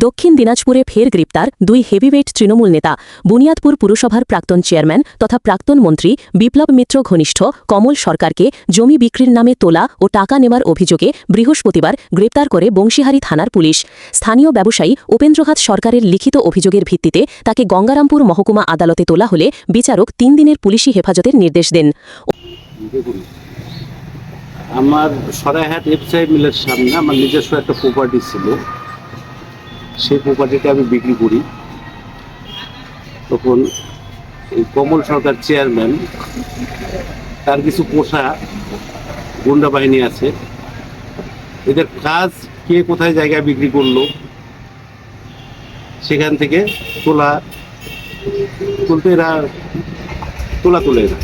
দক্ষিণ দিনাজপুরে ফের গ্রেপ্তার দুই হেভিওয়েট তৃণমূল নেতা। বুনিয়াদপুর পুরসভার প্রাক্তন চেয়ারম্যান তথা প্রাক্তন মন্ত্রী বিপ্লব মিত্র ঘনিষ্ঠ কমল সরকারকে জমি বিক্রির নামে তোলা ও টাকা নেওয়ার অভিযোগে বৃহস্পতিবার গ্রেপ্তার করে বংশীহারি থানার পুলিশ। স্থানীয় ব্যবসায়ী উপেন্দ্রনাথ সরকারের লিখিত অভিযোগের ভিত্তিতে তাকে গঙ্গারামপুর মহকুমা আদালতে তোলা হলে বিচারক ৩ দিনের পুলিশি হেফাজতের নির্দেশ দেন। আমার সরাইহাট এফসাই মিলের সামনে আমার নিজস্ব একটা প্রপার্টি ছিল, সেই প্রপার্টিটা আমি বিক্রি করি। তখন এই কমল সরকার চেয়ারম্যান, তার কিছু পোষা গুন্ডা বাহিনী আছে, এদের কাজ কে কোথায় জায়গায় বিক্রি করলো সেখান থেকে তুলতে এরা তোলে এরা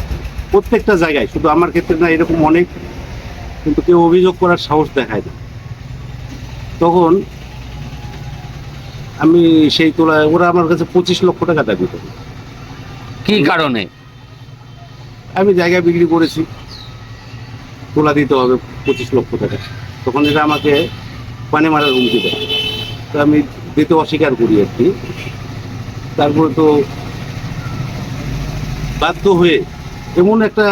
প্রত্যেকটা জায়গায়, শুধু আমার ক্ষেত্রে না, এরকম অনেক, কিন্তু কেউ অভিযোগ করার সাহস দেখায় না। তখন আমি সেই তোলায় ওরা আমার কাছে 25 লক্ষ টাকা দাবি করে। কি কারণে? আমি জায়গা বিক্রি করেছি, তোলা দিতে হবে 25 লক্ষ টাকা। তখন এরা আমাকে পানি মারার হুমকি দেয়, তো আমি দিতে অস্বীকার করি আর কি। তারপরে তো বাধ্য হয়ে এমন একটা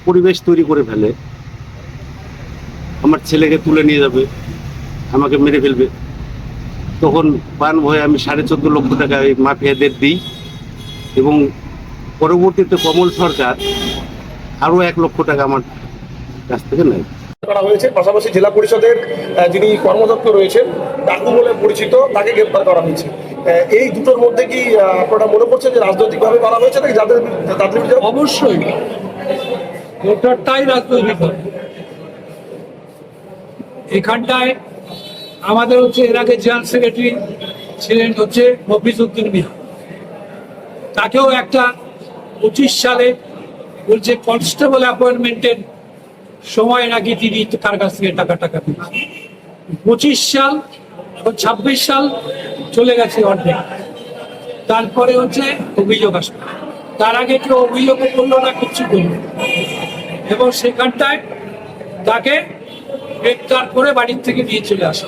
পরিবেশ তৈরি করে ফেলে, আমার ছেলেকে তুলে নিয়ে যাবে, আমাকে মেরে ফেলবে। তখন প্রাণ ভয়ে আমি 14.5 লক্ষ টাকা এই মাফিয়াদের দিই, এবং পরবর্তীতে কমল সরকার আরও 1 লক্ষ টাকা আমার কাছ থেকে নেয়। করা হয়েছে। পাশাপাশি জেলা পরিষদের যিনি কর্মদক্ষ রয়েছেন, ডাকু বলে পরিচিত, তাকে গ্রেপ্তার করা হয়েছে। এই দুটোর মধ্যে কি আপনারা মনে করছেন যে রাজনৈতিকভাবে করা হয়েছে নাকি যাদের বিরুদ্ধে? অবশ্যই ভোটারটাই রাজনৈতিক। এখানটায় আমাদের হচ্ছে এর আগে জেনারেল সেক্রেটারি ছিলেন হচ্ছে মফিজউদ্দিন মিয়া, তাকেও একটা 25 সালে বলছে কনস্টেবল অ্যাপয়েন্টমেন্টের সময় নাকি তিনি তার কাছ থেকে টাকা পেয়েছেন। 25 সাল, 26 সাল চলে গেছে অর্ধেক। তারপরে হচ্ছে অভিযোগ আসবে, তার আগে কেউ অভিযোগ করলো না, কিচ্ছু করলো, এবং সেখানটায় তাকে গ্রেপ্তার করে বাড়ির থেকে নিয়ে চলে আসা।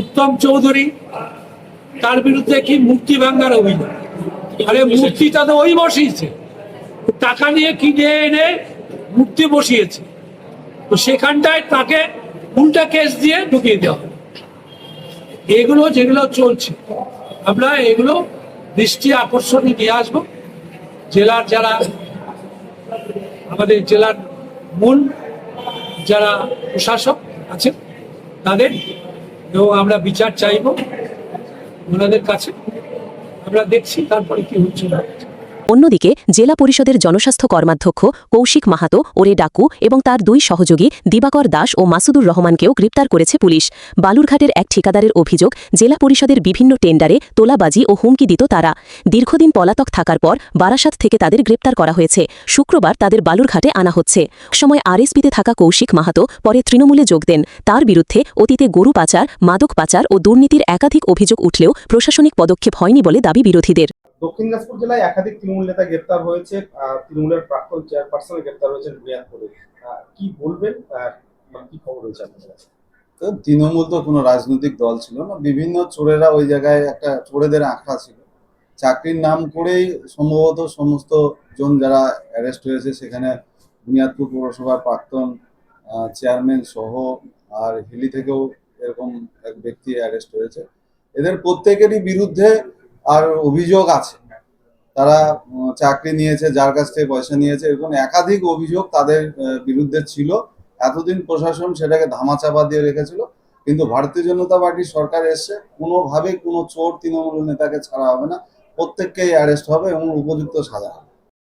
উত্তম চৌধুরী, তার বিরুদ্ধে কি মূর্তি ভাঙ্গার অভিযোগ। আরে মূর্তিটা তো ওই বসিয়েছে, টাকা নিয়ে কিনে এনে মূর্তি বসিয়েছে, তো সেখানটায় তাকে উল্টা কেস দিয়ে ঢুকিয়ে দেওয়া। এগুলো যেগুলো চলছে, আমরা এগুলো দৃষ্টি আকর্ষণে নিয়ে আসবো। জেলার যারা আমাদের জেলার মূল যারা প্রশাসক আছেন তাদের, এবং আমরা বিচার চাইব ওনাদের কাছে। আমরা দেখছি তারপরে কি হচ্ছে না। অন্যদিকে জেলা পরিষদের জনস্বাস্থ্য কর্মাধ্যক্ষ কৌশিক মাহাতো ওরে ডাকু এবং তার 2 সহযোগী দিবাকর দাস ও মাসুদুর রহমানকেও গ্রেপ্তার করেছে পুলিশ। বালুরঘাটের এক ঠিকাদারের অভিযোগ, জেলা পরিষদের বিভিন্ন টেন্ডারে তোলাবাজি ও হুমকি দিত তারা। দীর্ঘদিন পলাতক থাকার পর বারাসাত থেকে তাদের গ্রেপ্তার করা হয়েছে। শুক্রবার তাদের বালুরঘাটে আনা হচ্ছে। সময় আরএসপিতে থাকা কৌশিক মাহাতো পরে তৃণমূলে যোগ দেন। তার বিরুদ্ধে অতীতে গরু পাচার, মাদক পাচার ও দুর্নীতির একাধিক অভিযোগ উঠলেও প্রশাসনিক পদক্ষেপ হয়নি বলে দাবি বিরোধীদের। দক্ষিণ দিনাজপুর জেলায় একাধিক তৃণমূল নেতা গ্রেপ্তার হয়েছে। তৃণমূলের প্রাক্তন চেয়ারপারসন গ্রেপ্তার হয়েছেন বুনিয়াদপুরে। কি বলবেন, কি খবর হয়েছে আপনাদের কাছে? তো তৃণমূল তো কোনো রাজনৈতিক দল ছিল না, বিভিন্ন চোরেরা ওই জায়গায় একটা চোরেদের আখড়া ছিল। চাকরির নাম করেই সম্ভবত সমস্ত জন যারা অ্যারেস্ট হয়েছে, সেখানে বুনিয়াদপুর পৌরসভার প্রাক্তন চেয়ারম্যান সহ আর হিলি থেকেও এরকম এক ব্যক্তি অ্যারেস্ট হয়েছে। এদের প্রত্যেকেরই বিরুদ্ধে আর অভিযোগ আছে, তারা চাকরি নিয়েছে, যার কাছ থেকে পয়সা নিয়েছে, এরকম একাধিক অভিযোগ তাদের বিরুদ্ধে ছিল। এতদিন প্রশাসন সেটাকে ধামাচাপা দিয়ে রেখেছিল, কিন্তু ভারতীয় জনতা পার্টির সরকার এসছে, কোনোভাবেই কোনো চোর তৃণমূল নেতাকে ছাড়া হবে না, প্রত্যেককেই অ্যারেস্ট হবে এবং উপযুক্ত সাজা হবে।